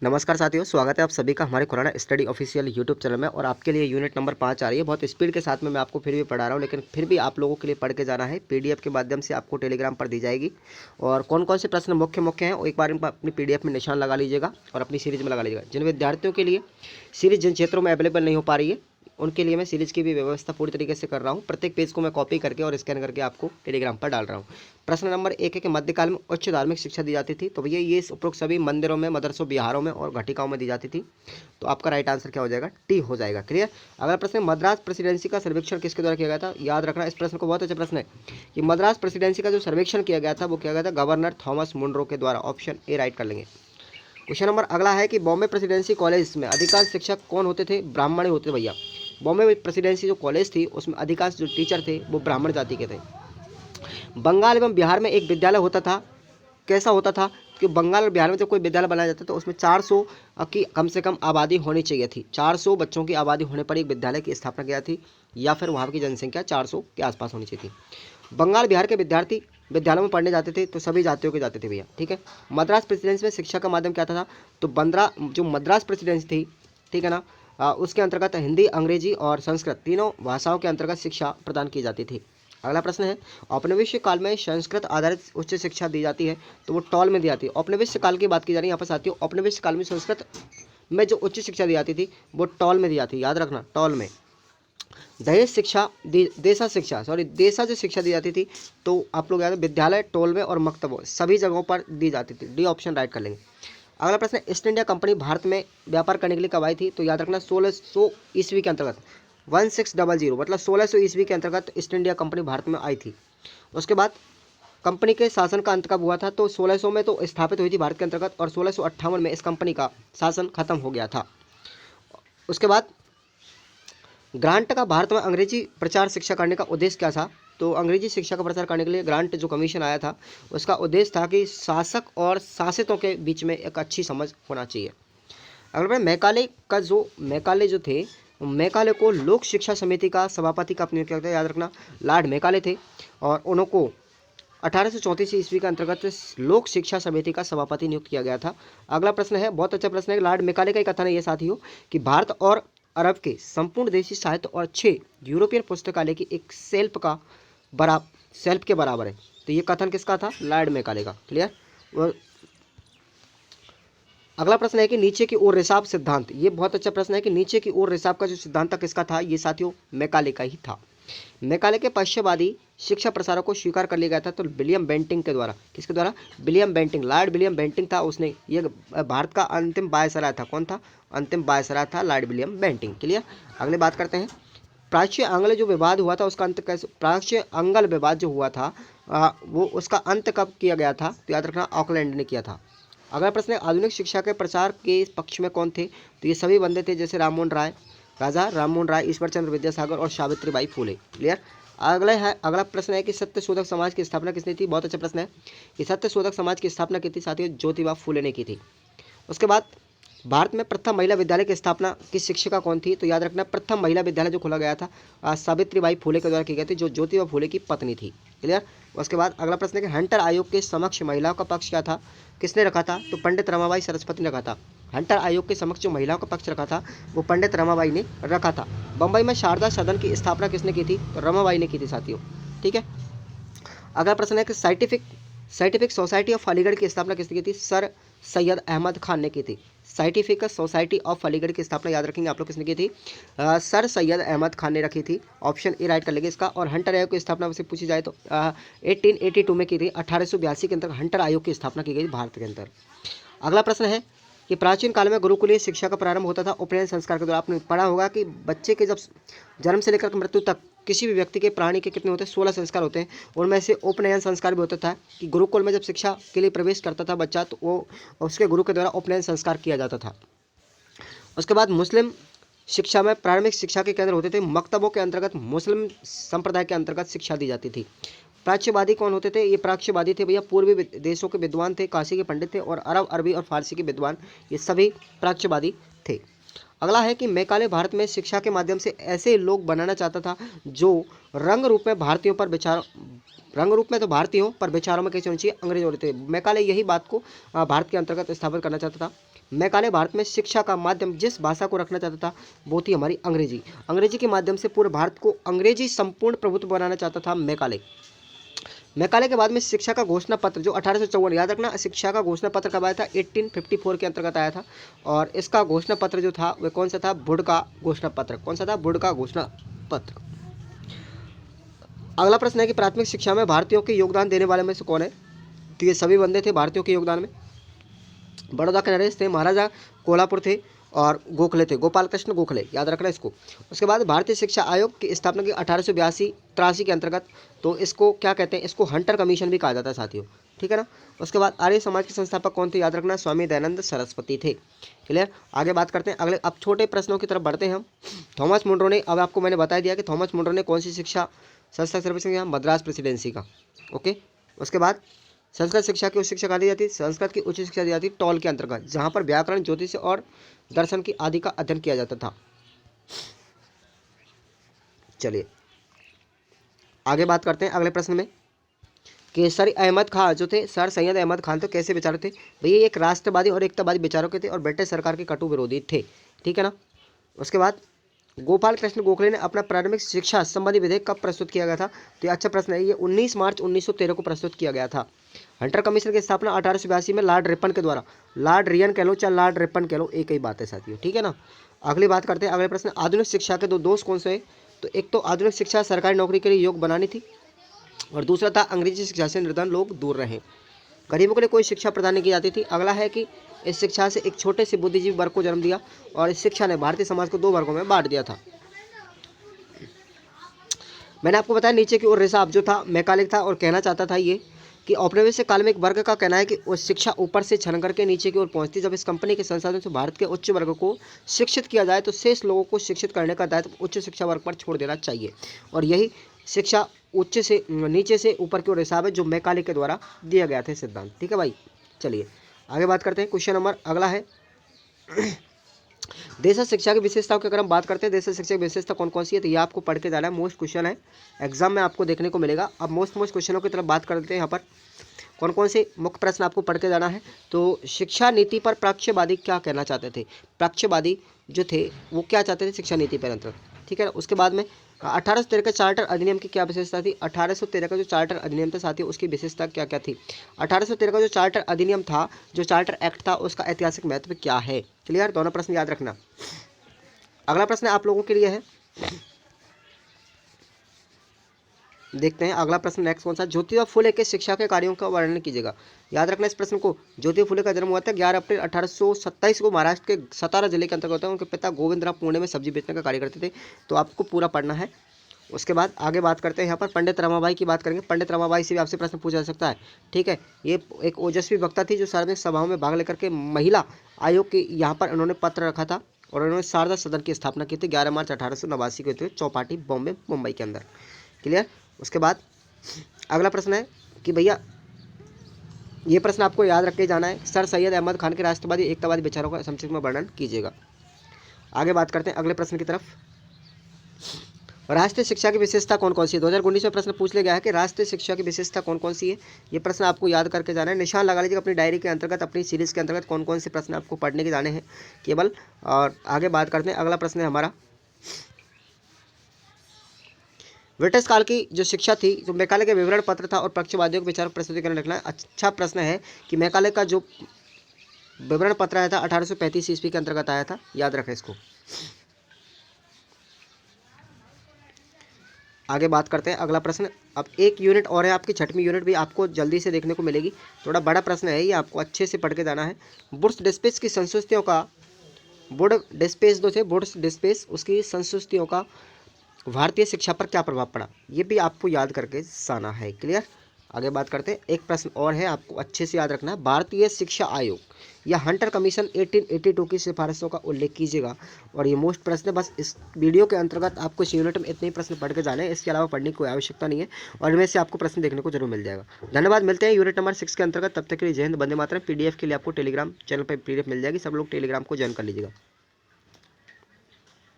नमस्कार साथियों, स्वागत है आप सभी का हमारे Khurana study official YouTube channel में। और आपके लिए यूनिट नंबर 5 आ रही है। बहुत स्पीड के साथ में मैं आपको फिर भी पढ़ा रहा हूँ, लेकिन फिर भी आप लोगों के लिए पढ़ के जाना है। पीडीएफ के माध्यम से आपको टेलीग्राम पर दी जाएगी। और कौन कौन से प्रश्न मुख्य मुख्य हैं वो एक बार अपनी पीडीएफ में निशान लगा लीजिएगा और अपनी सीरीज में लगा लीजिएगा। जिन विद्यार्थियों के लिए सीरीज जिन क्षेत्रों में अवेलेबल नहीं हो पा रही है उनके लिए मैं सीरीज की भी व्यवस्था पूरी तरीके से कर रहा हूँ। प्रत्येक पेज को मैं कॉपी करके और स्कैन करके आपको टेलीग्राम पर डाल रहा हूँ। प्रश्न नंबर 1 है कि मध्यकाल में उच्च धार्मिक शिक्षा दी जाती थी। तो भैया ये उपरोक्त सभी मंदिरों में, मदरसों, बिहारों में और घटिकाओं में दी जाती थी। तो आपका राइट आंसर क्या हो जाएगा? टी हो जाएगा। क्लियर। अगला प्रश्न है, मद्रास प्रेसिडेंसी का सर्वेक्षण किसके द्वारा किया गया था? याद रखना इस प्रश्न को, बहुत अच्छा प्रश्न है कि मद्रास प्रेसिडेंसी का जो सर्वेक्षण किया गया था वो किया गया था गवर्नर थॉमस मुनरो के द्वारा। ऑप्शन ए राइट कर लेंगे। क्वेश्चन नंबर अगला है कि बॉम्बे प्रेसिडेंसी कॉलेज में अधिकांश शिक्षक कौन होते थे? ब्राह्मण होते थे भैया। बॉम्बे प्रेसिडेंसी जो कॉलेज थी उसमें अधिकांश जो टीचर थे वो ब्राह्मण जाति के थे। बंगाल एवं बिहार में एक विद्यालय होता था। कैसा होता था कि बंगाल और बिहार में जब कोई विद्यालय बनाया जाता तो उसमें 400 की कम से कम आबादी होनी चाहिए थी। 400 बच्चों की आबादी होने पर एक विद्यालय की स्थापना किया थी, या फिर वहाँ की जनसंख्या 400 के आसपास होनी चाहिए थी। बंगाल बिहार के विद्यार्थी विद्यालयों में पढ़ने जाते थे तो सभी जातियों के जाते थे भैया। ठीक है। मद्रास प्रेसिडेंसी में शिक्षा का माध्यम क्या था? तो मद्रास प्रेसिडेंसी थी, ठीक है ना, उसके अंतर्गत हिंदी, अंग्रेजी और संस्कृत तीनों भाषाओं के अंतर्गत शिक्षा प्रदान की जाती थी। अगला प्रश्न है, औपनिवेशिक काल में संस्कृत आधारित उच्च शिक्षा दी जाती है तो वो टॉल में दी जाती है। औपनिवेशिक काल की बात की जा रही है यहाँ पर साथियों। औपनिवेशिक काल में संस्कृत में जो उच्च शिक्षा दी जाती थी वो टॉल में दी जाती है। याद रखना, टॉल में। दहेज शिक्षा, देशा जो शिक्षा दी जाती थी तो आप लोग याद है, विद्यालय, टोल में और मकतबों सभी जगहों पर दी जाती थी। डी ऑप्शन राइट कर लेंगे। अगला प्रश्न है, ईस्ट इंडिया कंपनी भारत में व्यापार करने के लिए कब आई थी? तो याद रखना 1600 ईस्वी के अंतर्गत, 1600 मतलब 1600 ईस्वी के अंतर्गत ईस्ट इंडिया कंपनी भारत में आई थी। उसके बाद कंपनी के शासन का अंत कब हुआ था? तो 1600 में तो स्थापित हुई थी भारत के अंतर्गत, और 1658 में इस कंपनी का शासन खत्म हो गया था। उसके बाद ग्रांट का भारत में अंग्रेजी प्रचार शिक्षा करने का उद्देश्य क्या था? तो अंग्रेजी शिक्षा का प्रचार करने के लिए ग्रांट जो कमीशन आया था उसका उद्देश्य था कि शासक और शासितों के बीच में एक अच्छी समझ होना चाहिए। अगला मैकाले जो थे, मैकाले को लोक शिक्षा समिति का सभापति का नियुक्त किया गया था। याद रखना, लॉर्ड मैकाले थे और उनको 1834 ईस्वी के अंतर्गत लोक शिक्षा समिति का सभापति नियुक्त किया गया था। अगला प्रश्न है, बहुत अच्छा प्रश्न है। लॉर्ड मैकाले का एक कथन है ये साथियों कि भारत और अरब के संपूर्ण देशी साहित्य और 6 यूरोपियन पुस्तकालय की एक सेल्फ के बराबर है। तो ये कथन किसका था? लॉर्ड मैकाले का। क्लियर। अगला प्रश्न है कि नीचे की ओर रिसाव सिद्धांत, ये बहुत अच्छा प्रश्न है कि नीचे की ओर रिसाव का जो सिद्धांत था किसका था? ये साथियों मैकाले का ही था। मैकाले के पश्चिमवादी शिक्षा प्रसारों को स्वीकार कर लिया गया था तो विलियम बेंटिंग के द्वारा। किसके द्वारा? William Bentinck, Lord William Bentinck था। उसने ये भारत का अंतिम वायसराय था। कौन था? अंतिम वायसराय था लॉर्ड विलियम बेंटिंग। क्लियर। अगले बात करते हैं, प्राच्य अंग्ल जो विवाद हुआ था उसका अंत कैसे? प्राच्य अंगल विवाद जो हुआ था वो उसका अंत कब किया गया था? तो याद रखना, ऑकलैंड ने किया था। अगला प्रश्न है, आधुनिक शिक्षा के प्रचार के पक्ष में कौन थे? तो ये सभी बंदे थे, जैसे राजा राममोहन राय, ईश्वर चंद्र विद्यासागर और सावित्रीबाई फुले। क्लियर। अगला प्रश्न है कि सत्यशोधक समाज की स्थापना किसने की? बहुत अच्छा प्रश्न है कि सत्यशोधक समाज की स्थापना की थी साथियों ज्योतिबा फुले ने की थी। उसके बाद भारत में प्रथम महिला विद्यालय की स्थापना की शिक्षिका कौन थी? तो याद रखना, प्रथम महिला विद्यालय जो खोला गया था सावित्रीबाई फुले के द्वारा की गई थी, जो ज्योतिबा फुले की पत्नी थी। क्लियर। उसके बाद अगला प्रश्न है कि हंटर आयोग के समक्ष महिलाओं का पक्ष क्या था? किसने रखा था? तो पंडित रमाबाई सरस्वती ने रखा था। हंटर आयोग के समक्ष जो महिलाओं का पक्ष रखा था वो पंडित रमाबाई ने रखा था। बम्बई में शारदा सदन की स्थापना किसने की थी? तो रमाबाई ने की थी साथियों। ठीक है। अगला प्रश्न है कि साइंटिफिक सोसाइटी ऑफ अलीगढ़ की स्थापना किसने की थी? सर सैयद अहमद खान ने की थी। साइंटिफिक सोसाइटी ऑफ अलीगढ़ की स्थापना याद रखेंगे आप लोग किसने की थी? सर सैयद अहमद खान ने रखी थी। ऑप्शन ए राइट कर लेंगे इसका। और हंटर आयोग की स्थापना से पूछी जाए तो 1882 में की थी। 1882 के अंदर हंटर आयोग की स्थापना की गई भारत के अंदर। अगला प्रश्न है कि प्राचीन काल में गुरुकुलीय शिक्षा का प्रारंभ होता था उपनयन संस्कार के द्वारा। आपने पढ़ा होगा कि बच्चे के जब जन्म से लेकर मृत्यु तक किसी भी व्यक्ति के, प्राणी के कितने होते हैं? 16 संस्कार होते हैं। उनमें से उपनयन संस्कार भी होता था कि गुरुकुल में जब शिक्षा के लिए प्रवेश करता था बच्चा तो वो उसके गुरु के द्वारा उपनयन संस्कार किया जाता था। उसके बाद मुस्लिम शिक्षा में प्रारंभिक शिक्षा के केंद्र होते थे मकतबों के अंतर्गत, मुस्लिम संप्रदाय के अंतर्गत शिक्षा दी जाती थी। प्राच्यवादी कौन होते थे? ये प्राच्यवादी थे भैया पूर्वी देशों के विद्वान थे, काशी के पंडित थे और अरब, अरबी और फारसी के विद्वान, ये सभी प्राच्यवादी थे। अगला है कि मैकाले भारत में शिक्षा के माध्यम से ऐसे लोग बनाना चाहता था जो रंग रूप में भारतीयों पर विचार, रंग रूप में तो भारतीयों पर विचारों में कैसे होनी चाहिए? अंग्रेज होते थे। मैकाले यही बात को भारत के अंतर्गत स्थापित करना चाहता था। मैकाले भारत में शिक्षा का माध्यम जिस भाषा को रखना चाहता था वो थी हमारी अंग्रेजी। अंग्रेजी के माध्यम से पूरे भारत को अंग्रेजी संपूर्ण प्रभुत्व बनाना चाहता था मैकाले। मैकाले के बाद में शिक्षा का घोषणा पत्र जो 1854, याद रखना शिक्षा का घोषणा पत्र कब आया था, 1854 के अंतर्गत आया था। और इसका घोषणा पत्र जो था वह कौन सा था, वुड का घोषणा पत्र। कौन सा था, वुड का घोषणा पत्र। अगला प्रश्न है कि प्राथमिक शिक्षा में भारतीयों के योगदान देने वाले में से कौन है। तो ये सभी बंदे थे भारतीयों के योगदान में। बड़ौदा के नरेश थे, महाराजा कोल्हापुर थे और गोखले थे, गोपाल कृष्ण गोखले, याद रखना इसको। उसके बाद भारतीय शिक्षा आयोग की स्थापना की 1882-83 के अंतर्गत। तो इसको क्या कहते हैं, इसको हंटर कमीशन भी कहा जाता है साथियों, ठीक है ना। उसके बाद आर्य समाज के संस्थापक कौन थे, याद रखना स्वामी दयानंद सरस्वती थे। क्लियर। आगे बात करते हैं अगले, अब छोटे प्रश्नों की तरफ बढ़ते हैं हम। थॉमस मुनरो ने, अब आपको मैंने बता दिया कि थॉमस मुनरो ने कौन सी शिक्षा संस्था सर्विसिंग किया, मद्रास प्रेसिडेंसी का। ओके। उसके बाद संस्कृत शिक्षा की उच्च शिक्षा कहा दी जाती है, संस्कृत की उच्च शिक्षा दी जाती है टॉल के अंतर्गत, जहाँ पर व्याकरण, ज्योतिष और दर्शन की आदि का अध्ययन किया जाता था। चलिए आगे बात करते हैं अगले प्रश्न में कि सर अहमद खान जो थे, सर सैयद अहमद खान तो कैसे विचारक थे भैया, एक राष्ट्रवादी और एकतावादी विचारों के थे और ब्रिटिश सरकार के कटु विरोधी थे, ठीक है ना। उसके बाद गोपाल कृष्ण गोखले ने अपना प्रारंभिक शिक्षा संबंधी विधेयक कब प्रस्तुत किया गया था। तो ये अच्छा प्रश्न है, ये 19 मार्च 1913 को प्रस्तुत किया गया था। हंटर कमीशन की स्थापना 1882 में लॉर्ड रिपन के द्वारा, लॉर्ड रियन कह लो चाहे लॉर्ड रिपन कह लो, एक ही बात है साथियों, ठीक है ना। अगली बात करते हैं अगले प्रश्न, आधुनिक शिक्षा के दो दोष कौन से हैं। तो एक तो आधुनिक शिक्षा सरकारी नौकरी के लिए योग्य बनानी थी और दूसरा था अंग्रेजी शिक्षा से निर्धन लोग दूर रहें, गरीबों के लिए कोई शिक्षा प्रदान नहीं की जाती थी। अगला है कि इस शिक्षा से एक छोटे से बुद्धिजीवी वर्ग को जन्म दिया और इस शिक्षा ने भारतीय समाज को 2 वर्गों में बांट दिया था। मैंने आपको बताया नीचे की ओर रिसाब जो था मैकाले था और कहना चाहता था ये कि औपनिवेशिक काल में एक वर्ग का कहना है कि वो शिक्षा ऊपर से छन करके नीचे की ओर पहुंचती। जब इस कंपनी के संसाधन से भारत के उच्च वर्ग को शिक्षित किया जाए तो शेष लोगों को शिक्षित करने का दायित्व उच्च शिक्षा वर्ग पर छोड़ देना चाहिए। और यही शिक्षा उच्च से नीचे से ऊपर की ओर हिसाब है जो मैकाले के द्वारा दिया गया था सिद्धांत, ठीक है भाई। चलिए आगे बात करते हैं। क्वेश्चन नंबर अगला है देश शिक्षा की विशेषताओं की अगर हम बात करते हैं, देश शिक्षा की विशेषता कौन कौन सी है, तो ये आपको पढ़ के जाना है, मोस्ट क्वेश्चन है एग्जाम में आपको देखने को मिलेगा। अब मोस्ट क्वेश्चनों की तरफ बात करते हैं, यहाँ पर कौन कौन से मुख्य प्रश्न आपको पढ़ के जाना है। तो शिक्षा नीति पर पक्षवादी क्या कहना चाहते थे, पक्षवादी जो थे वो क्या चाहते थे शिक्षा नीति पर अंतर, ठीक है ना। उसके बाद में 1813 के चार्टर अधिनियम की क्या विशेषता थी, 1813 का जो चार्टर अधिनियम था साथियों उसकी विशेषता क्या क्या थी। 1813 का जो चार्टर अधिनियम था, जो चार्टर एक्ट था, उसका ऐतिहासिक महत्व क्या है। क्लियर, दोनों प्रश्न याद रखना। अगला प्रश्न आप लोगों के लिए है, देखते हैं अगला प्रश्न नेक्स्ट कौन सा, ज्योतिबा फुले के शिक्षा के कार्यों का वर्णन कीजिएगा। याद रखना इस प्रश्न को। ज्योतिबा फुले का जन्म हुआ था 11 अप्रैल 1827 को महाराष्ट्र के सतारा जिले के अंतर्गत होता है। उनके पिता गोविंदराव पुणे में सब्जी बेचने का कार्य करते थे, तो आपको पूरा पढ़ना है। उसके बाद आगे बात करते हैं, यहाँ पर पंडित रमाबाई की बात करेंगे। पंडित रमाबाई से भी आपसे प्रश्न पूछा जा सकता है, ठीक है। ये एक ओजस्वी वक्ता थी जो सार्वजनिक सभाओं में भाग लेकर के महिला आयोग के यहाँ पर उन्होंने पत्र रखा था और उन्होंने शारदा सदन की स्थापना की थी 11 मार्च 1889 को हुए चौपाटी बॉम्बे मुंबई के अंदर। क्लियर। उसके बाद अगला प्रश्न है कि भैया ये प्रश्न आपको याद रख के जाना है, सर सैयद अहमद खान के राष्ट्रवादी एकतावादी विचारों का संक्षिप्त में वर्णन कीजिएगा। आगे बात करते हैं अगले प्रश्न की तरफ, राष्ट्रीय शिक्षा की विशेषता कौन कौन सी है। 2019 में प्रश्न पूछ लिया गया है कि राष्ट्रीय शिक्षा की विशेषता कौन कौन सी है। ये प्रश्न आपको याद करके जाना है, निशान लगा लीजिएगा अपनी डायरी के अंतर्गत, अपनी सीरीज के अंतर्गत कौन कौन से प्रश्न आपको पढ़ने के जाने हैं केवल। और आगे बात करते हैं, अगला प्रश्न है हमारा, ब्रिटिश काल की जो शिक्षा थी, जो मैकाले के विवरण पत्र था और पक्षवादियों के विचार प्रस्तुतिकरण रखना है। अच्छा प्रश्न है कि मैकाले का जो विवरण पत्र आया था 1835 ईस्वी के अंतर्गत आया था, याद रखें इसको। आगे बात करते हैं अगला प्रश्न। अब एक यूनिट और है आपकी, 6वीं यूनिट भी आपको जल्दी से देखने को मिलेगी, थोड़ा बड़ा प्रश्न है ये, आपको अच्छे से पढ़ के जाना है। बुड्स डिस्पेस की संस्तुतियों का, बुड डिस्पेस जो थे, बुड्स डिस्पेस उसकी संस्तुतियों का भारतीय शिक्षा पर क्या प्रभाव पड़ा, ये भी आपको याद करके जाना है। क्लियर। आगे बात करते हैं, एक प्रश्न और है आपको अच्छे से याद रखना है, भारतीय शिक्षा आयोग या हंटर कमीशन 1882 की सिफारिशों का उल्लेख कीजिएगा। और ये मोस्ट प्रश्न है, बस इस वीडियो के अंतर्गत आपको इस यूनिट में इतने ही प्रश्न पढ़ के जाने हैं, इसके अलावा पढ़ने की कोई आवश्यकता नहीं है और इनमें से आपको प्रश्न देखने को जरूर मिल जाएगा। धन्यवाद, मिलते हैं यूनिट नंबर 6 के अंतर्गत, तब तक के लिए जय हिंद, वंदे मातरम। PDF के लिए आपको टेलीग्राम चैनल पर PDF मिल जाएगी, सब लोग टेलीग्राम को ज्वाइन कर लीजिएगा।